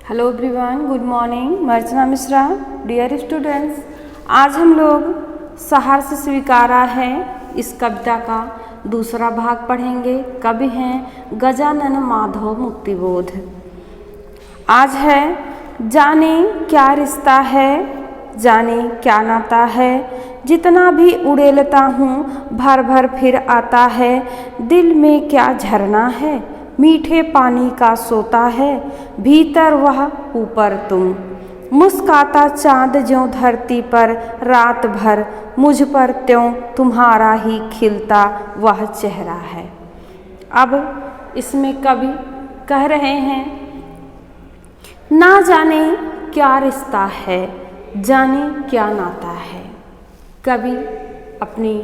Hello everyone, good morning. मैं Archana Mishra. Dear students, आज हम लोग सहर्ष स्वीकारा है इस कविता का दूसरा भाग पढ़ेंगे। कवि हैं गजानन माधव मुक्तिबोध। आज है जाने क्या रिश्ता है, जाने क्या नाता है, जितना भी उड़ेलता हूँ भर भर फिर आता है। दिल में क्या झरना है, मीठे पानी का सोता है, भीतर वह ऊपर तुम। मुस्काता चाँद ज्यों धरती पर रात भर, मुझ पर त्यों तुम्हारा ही खिलता वह चेहरा है। अब इसमें कवि कह रहे हैं ना जाने क्या रिश्ता है, जाने क्या नाता है। कवि अपनी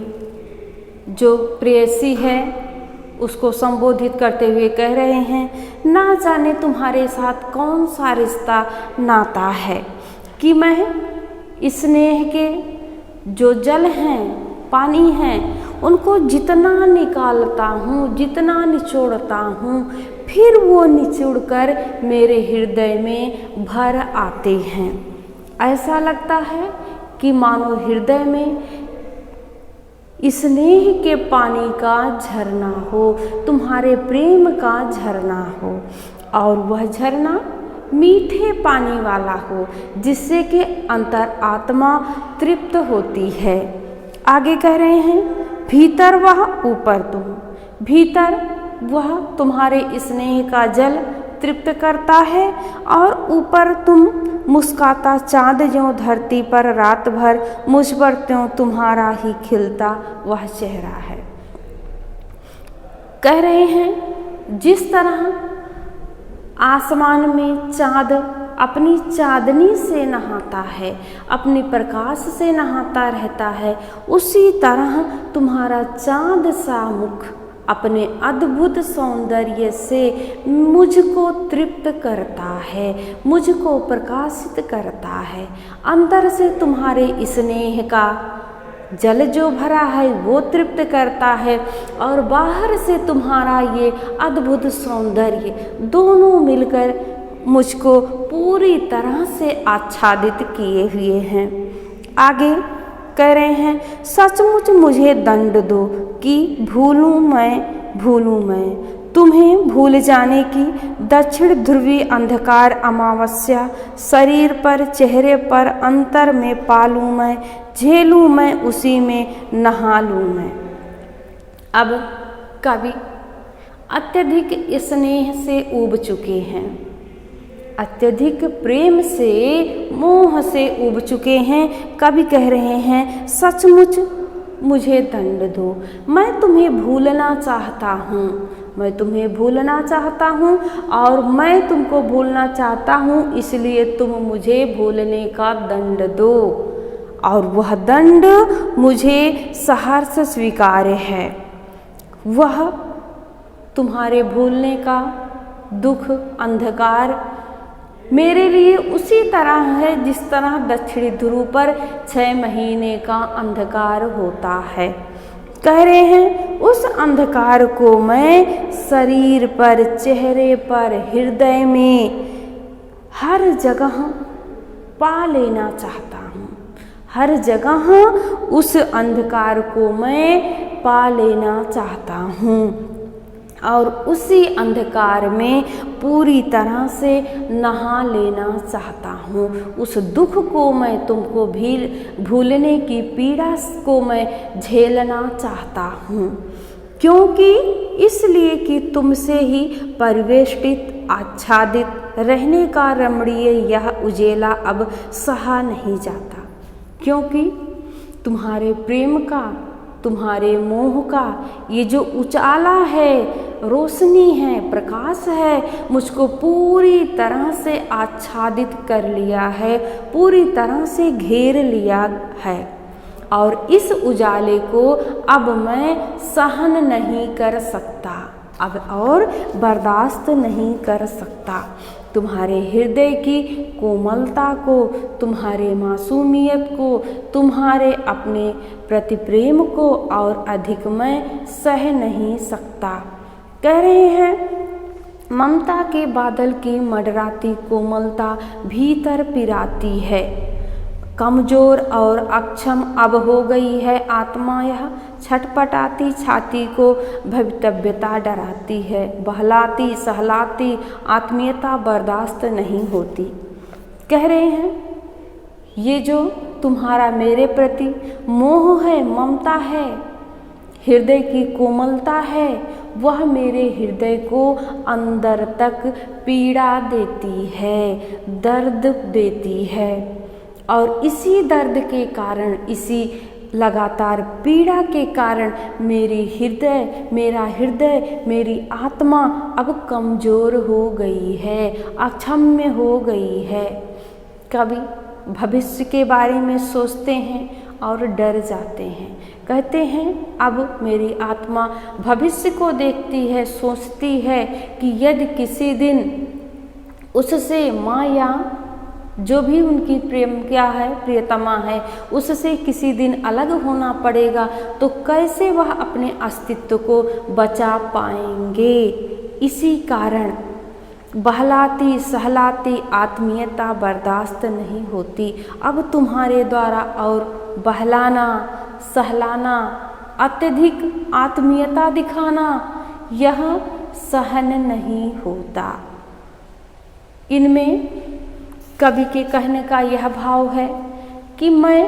जो प्रेयसी है उसको संबोधित करते हुए कह रहे हैं ना जाने तुम्हारे साथ कौन सा रिश्ता नाता है कि मैं स्नेह के जो जल हैं, पानी हैं, उनको जितना निकालता हूँ, जितना निचोड़ता हूँ, फिर वो निचोड़कर मेरे हृदय में भर आते हैं। ऐसा लगता है कि मानो हृदय में स्नेह के पानी का झरना हो, तुम्हारे प्रेम का झरना हो, और वह झरना मीठे पानी वाला हो, जिससे कि अंतर आत्मा तृप्त होती है। आगे कह रहे हैं भीतर वह ऊपर तुम। भीतर वह तुम्हारे स्नेह का जल तृप्त करता है और ऊपर तुम मुस्काता चाँद ज्यों धरती पर रात भर, मुझ पर त्यों तुम्हारा ही खिलता वह चेहरा है। कह रहे हैं जिस तरह आसमान में चाँद अपनी चाँदनी से नहाता है, अपनी प्रकाश से नहाता रहता है, उसी तरह तुम्हारा चाँद सा मुख अपने अद्भुत सौंदर्य से मुझको तृप्त करता है, मुझको प्रकाशित करता है। अंदर से तुम्हारे स्नेह का जल जो भरा है वो तृप्त करता है, और बाहर से तुम्हारा ये अद्भुत सौंदर्य दोनों मिलकर मुझको पूरी तरह से आच्छादित किए हुए हैं। आगे कह रहे हैं सचमुच मुझे दंड दो कि भूलूं मैं तुम्हें भूल जाने की दक्षिण ध्रुवी अंधकार अमावस्या, शरीर पर चेहरे पर अंतर में पालूं मैं, झेलूं मैं उसी में नहा लूं मैं। अब कवि अत्यधिक स्नेह से ऊब चुके हैं, अत्यधिक प्रेम से, मोह से ऊब चुके हैं। कवि कह रहे हैं सचमुच मुझे दंड दो, मैं तुम्हें भूलना चाहता हूँ, मैं तुम्हें भूलना चाहता हूँ और मैं तुमको भूलना चाहता हूँ, इसलिए तुम मुझे भूलने का दंड दो। और वह दंड मुझे सहर्ष स्वीकार्य है। वह तुम्हारे भूलने का दुख, अंधकार मेरे लिए उसी तरह है जिस तरह दक्षिणी ध्रुव पर 6 महीने का अंधकार होता है। कह रहे हैं उस अंधकार को मैं शरीर पर, चेहरे पर, हृदय में, हर जगह पा लेना चाहता हूँ। हर जगह उस अंधकार को मैं पा लेना चाहता हूँ और उसी अंधकार में पूरी तरह से नहा लेना चाहता हूँ। उस दुख को मैं तुमको भूलने की पीड़ा को मैं झेलना चाहता हूँ, क्योंकि इसलिए कि तुमसे ही परिवेष्टित, आच्छादित रहने का रमणीय यह उजेला अब सहा नहीं जाता, क्योंकि तुम्हारे प्रेम का, तुम्हारे मोह का ये जो उजाला है, रोशनी है, प्रकाश है, मुझको पूरी तरह से आच्छादित कर लिया है, पूरी तरह से घेर लिया है, और इस उजाले को अब मैं सहन नहीं कर सकता, अब और बर्दाश्त नहीं कर सकता। तुम्हारे हृदय की कोमलता को, तुम्हारे मासूमियत को, तुम्हारे अपने प्रति प्रेम को और अधिक मैं सह नहीं सकता। कह रहे हैं ममता के बादल की मंडराती कोमलता भीतर पिराती है। कमजोर और अक्षम अब हो गई है आत्मा, यह छटपटाती छाती को भवितव्यता डराती है। बहलाती सहलाती आत्मीयता बर्दाश्त नहीं होती। कह रहे हैं ये जो तुम्हारा मेरे प्रति मोह है, ममता है, हृदय की कोमलता है, वह मेरे हृदय को अंदर तक पीड़ा देती है, दर्द देती है। और इसी दर्द के कारण, इसी लगातार पीड़ा के कारण मेरा हृदय, मेरी आत्मा अब कमज़ोर हो गई है, अक्षम्य हो गई है। कभी भविष्य के बारे में सोचते हैं और डर जाते हैं। कहते हैं अब मेरी आत्मा भविष्य को देखती है, सोचती है कि यदि किसी दिन उससे माँ या जो भी उनकी प्रियतमा है, उससे किसी दिन अलग होना पड़ेगा तो कैसे वह अपने अस्तित्व को बचा पाएंगे। इसी कारण बहलाती सहलाती आत्मीयता बर्दाश्त नहीं होती। अब तुम्हारे द्वारा और बहलाना सहलाना, अत्यधिक आत्मीयता दिखाना, यह सहन नहीं होता। इनमें कवि के कहने का यह भाव है कि मैं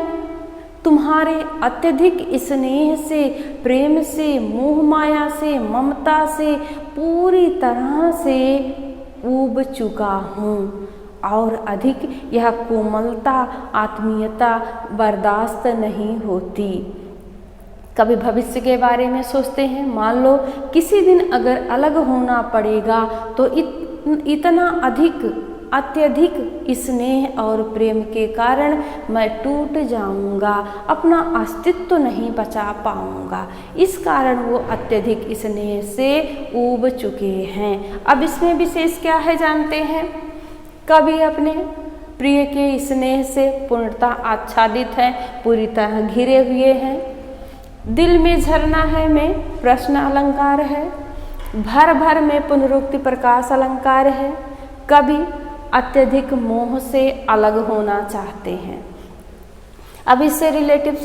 तुम्हारे अत्यधिक स्नेह से, प्रेम से, मोह माया से, ममता से पूरी तरह से ऊब चुका हूँ और अधिक यह कोमलता, आत्मीयता बर्दाश्त नहीं होती। कभी भविष्य के बारे में सोचते हैं, मान लो किसी दिन अगर अलग होना पड़ेगा तो इतना अत्यधिक स्नेह और प्रेम के कारण मैं टूट जाऊंगा, अपना अस्तित्व नहीं बचा पाऊंगा। इस कारण वो अत्यधिक स्नेह से ऊब चुके हैं। अब इसमें विशेष क्या है जानते हैं? कवि अपने प्रिय के स्नेह से पूर्णतः आच्छादित हैं, पूरी तरह घिरे हुए हैं। दिल में झरना है में प्रश्न अलंकार है, भर भर में पुनरुक्ति प्रकाश अलंकार है। कवि अत्यधिक मोह से अलग होना चाहते हैं। अब इससे रिलेटिव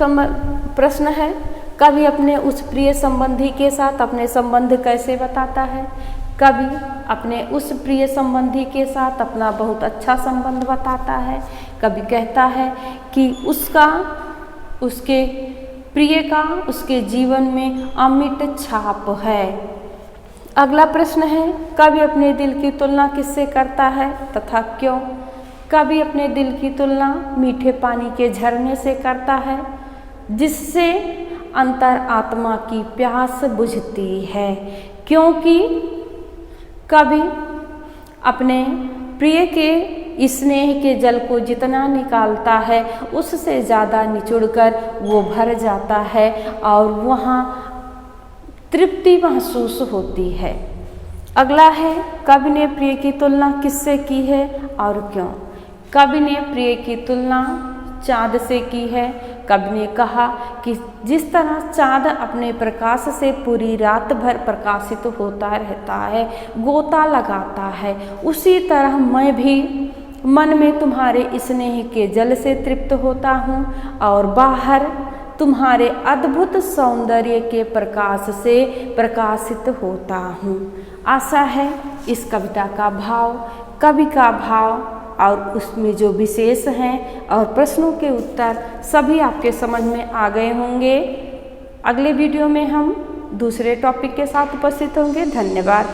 प्रश्न है, कवि अपने उस प्रिय संबंधी के साथ अपने संबंध कैसे बताता है? कवि अपने उस प्रिय संबंधी के साथ अपना बहुत अच्छा संबंध बताता है। कवि कहता है कि उसके प्रिय का उसके जीवन में अमिट छाप है। अगला प्रश्न है, कवि अपने दिल की तुलना किससे करता है तथा क्यों? कवि अपने दिल की तुलना मीठे पानी के झरने से करता है, जिससे अंतर आत्मा की प्यास बुझती है। क्योंकि कवि अपने प्रिय के स्नेह के जल को जितना निकालता है उससे ज़्यादा निचुड़कर वो भर जाता है और वहाँ तृप्ति महसूस होती है। अगला है, कवि ने प्रिय की तुलना किससे की है और क्यों? कवि ने प्रिय की तुलना चाँद से की है। कवि ने कहा कि जिस तरह चाँद अपने प्रकाश से पूरी रात भर प्रकाशित होता रहता है, गोता लगाता है, उसी तरह मैं भी मन में तुम्हारे स्नेह के जल से तृप्त होता हूँ और बाहर तुम्हारे अद्भुत सौंदर्य के प्रकाश से प्रकाशित होता हूँ। आशा है इस कविता का भाव, कवि का भाव और उसमें जो विशेष हैं और प्रश्नों के उत्तर सभी आपके समझ में आ गए होंगे। अगले वीडियो में हम दूसरे टॉपिक के साथ उपस्थित होंगे। धन्यवाद।